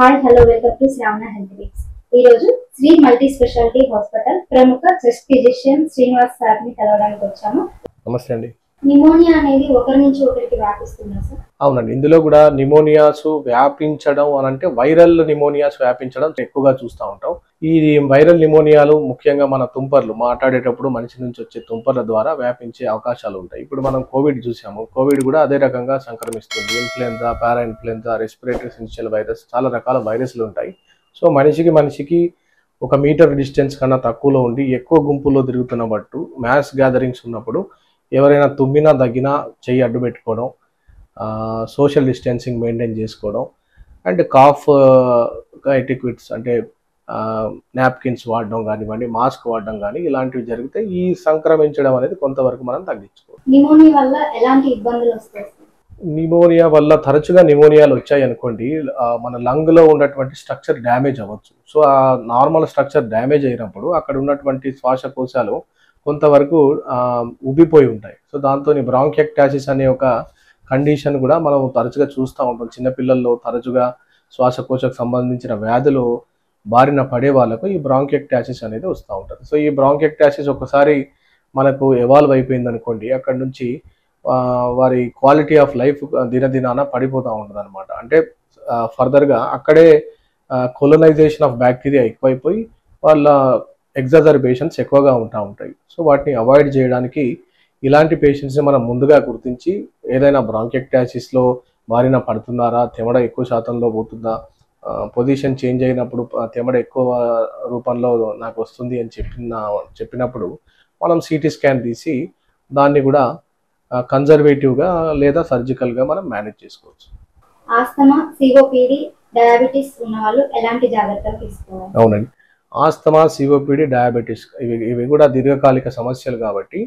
Hi hello welcome to Shravana health tips. ఈ రోజు Shri multi speciality hospital ప్రముఖ chest physician Srinivas sir ని కలవడానికి వచ్చాము. నమస్తే అండి. నిమోనియా అనేది ఒకరి నుంచి ఒకరికి వ్యాపిస్తుందా సార్? అవునండి, ఇందులో కూడా నిమోనియాస్ వ్యాపించడం అని అంటే వైరల్ నిమోనియాస్ వ్యాపించడం ఎక్కువగా చూస్తూ ఉంటాం. ఈ వైరల్ నిమోనియాలు ముఖ్యంగా మన తుంపర్లు మాట్లాడేటప్పుడు మనిషి నుంచి వచ్చే తుంపర్ల ద్వారా వ్యాపించే అవకాశాలు ఉంటాయి. ఇప్పుడు మనం కోవిడ్ చూసాము, కోవిడ్ కూడా అదే రకంగా సంక్రమిస్తుంది. ఇన్ఫ్లుయెన్జా, పారా ఇన్ఫ్లుయెన్జా, రెస్పిరేటరీ సిన్షియల్ వైరస్, చాలా రకాల వైరస్లు ఉంటాయి. సో మనిషికి ఒక మీటర్ డిస్టెన్స్ కన్నా తక్కువలో ఉండి ఎక్కువ గుంపుల్లో తిరుగుతున్న బట్టు మ్యాస్ గ్యాదరింగ్స్ ఉన్నప్పుడు ఎవరైనా తుమ్మినా దగ్గినా చెయ్యి అడ్డు పెట్టుకోవడం, సోషల్ డిస్టెన్సింగ్ మెయింటైన్ చేసుకోవడం, అండ్ కాఫ్ ఎటిక్విట్స్ అంటే నాప్కిన్స్ వాడడం కానివ్వండి, మాస్క్ వాడడం కానీ ఇలాంటివి జరిగితే ఈ సంక్రమించడం అనేది కొంతవరకు మనం తగ్గించుకోవాలి. నిమోనియా వల్ల ఎలాంటి ఇబ్బందులు వస్తాయి? నిమోనియా వల్ల తరచుగా నిమోనియాలు వచ్చాయి అనుకోండి, మన లంగ్లో ఉన్నటువంటి స్ట్రక్చర్ డ్యామేజ్ అవ్వచ్చు. సో ఆ నార్మల్ స్ట్రక్చర్ డ్యామేజ్ అయినప్పుడు అక్కడ ఉన్నటువంటి శ్వాసకోశాలు కొంతవరకు ఉబ్బిపోయి ఉంటాయి. సో దాంతో బ్రాంకియక్టాసిస్ అనే ఒక కండిషన్ కూడా మనం తరచుగా చూస్తూ ఉంటాం. చిన్నపిల్లల్లో తరచుగా శ్వాసకోశకు సంబంధించిన వ్యాధులు బారిన పడే వాళ్ళకు ఈ బ్రాంకియక్టాసిస్ అనేది వస్తూ ఉంటుంది. సో ఈ బ్రాంకియక్టాసిస్ ఒకసారి మనకు ఎవాల్వ్ అయిపోయింది అనుకోండి, అక్కడ నుంచి వారి క్వాలిటీ ఆఫ్ లైఫ్ దినదినాన పడిపోతూ ఉంటుంది అనమాట. అంటే ఫర్దర్గా అక్కడే కొలనైజేషన్ ఆఫ్ బ్యాక్టీరియా ఎక్కువైపోయి వాళ్ళ ఎగ్జాజర్బేషన్స్ ఎక్కువగా ఉంటాయి. సో వాటిని అవాయిడ్ చేయడానికి ఇలాంటి పేషెంట్స్ని మనం ముందుగా గుర్తించి ఏదైనా బ్రాంకియక్టాసిస్లో బారిన పడుతున్నారా, తెమడ ఎక్కువ శాతంలో పోతుందా, పొజిషన్ చేంజ్ అయినప్పుడు తెమడ ఎక్కువ రూపంలో నాకు వస్తుంది అని చెప్పినప్పుడు మనం సిటీ స్కాన్ తీసి దాన్ని కూడా కన్జర్వేటివ్గా లేదా సర్జికల్గా మనం మేనేజ్ చేసుకోవచ్చు. ఆస్తమా, సిఓపిడి, డయాబెటిస్ ఉన్న వాళ్ళు ఎలాంటి జాగ్రత్తలు తీసుకోవాలి? అవునండి, ఆస్తమా, సిఓపిడి, డయాబెటిస్ ఇవి కూడా దీర్ఘకాలిక సమస్యలు కాబట్టి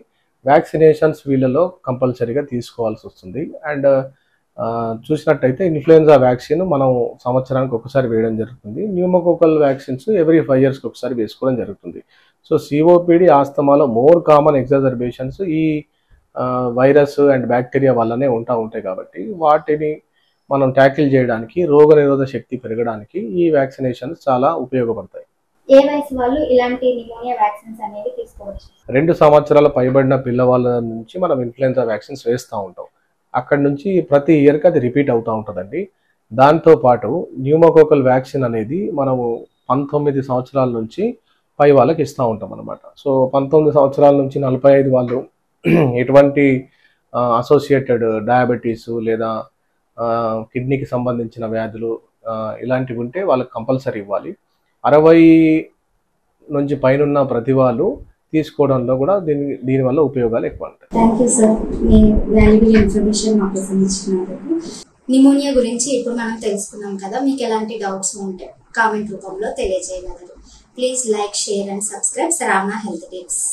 వ్యాక్సినేషన్స్ వీళ్ళలో కంపల్సరీగా తీసుకోవాల్సి వస్తుంది. అండ్ చూసినట్టయితే ఇన్ఫ్లుయెన్జా వ్యాక్సిన్ మనం సంవత్సరానికి ఒకసారి వేయడం జరుగుతుంది. న్యూమోకోకల్ వ్యాక్సిన్స్ ఎవ్రీ 5 yearsకి ఒకసారి వేసుకోవడం జరుగుతుంది. So COPD, ఆస్తమాలో more common exacerbations ఈ వైరస్ అండ్ బ్యాక్టీరియా వల్లనే ఉంటాయి కాబట్టి వాటిని మనం ట్యాకిల్ చేయడానికి, రోగనిరోధక శక్తి పెరగడానికి ఈ వ్యాక్సినేషన్స్ చాలా ఉపయోగపడతాయి. ఏ వయసు వాళ్ళు ఇలాంటి నిమోనియా వ్యాక్సిన్స్ అనేవి తీసుకోవచ్చు? 2 సంవత్సరాల పైబడిన పిల్లవాళ్ళ నుంచి మనం ఇన్ఫ్లుయెన్జా వ్యాక్సిన్స్ వేస్తూ ఉంటాం. అక్కడ నుంచి ప్రతి ఇయర్కి అది రిపీట్ అవుతూ ఉంటుందండి. దాంతోపాటు న్యూమోకోకల్ వ్యాక్సిన్ అనేది మనము 19 సంవత్సరాల నుంచి పై వాళ్ళకి ఇస్తూ ఉంటాం అనమాట. సో 19 సంవత్సరాల నుంచి 45 వాళ్ళు ఎటువంటి అసోసియేటెడ్ డయాబెటీస్ లేదా కిడ్నీకి సంబంధించిన వ్యాధులు ఇలాంటివి ఉంటే వాళ్ళకి కంపల్సరీ ఇవ్వాలి. 60 నుంచి పైన ప్రతి వాళ్ళు తీసుకోవడంలో కూడా దీనివల్ల ఉపయోగాలు ఎక్కువ ఉంటాయి. Thank you sir, me valuable information మాకు అందించినందుకు. నిమోనియా గురించి ఇప్పుడు మనం తెలుసుకున్నాం కదా, మీకు ఎలాంటి డౌట్స్ ఉంటే కామెంట్ రూపంలో తెలియజేయగలరు. Please like, share and subscribe Shravana health tips.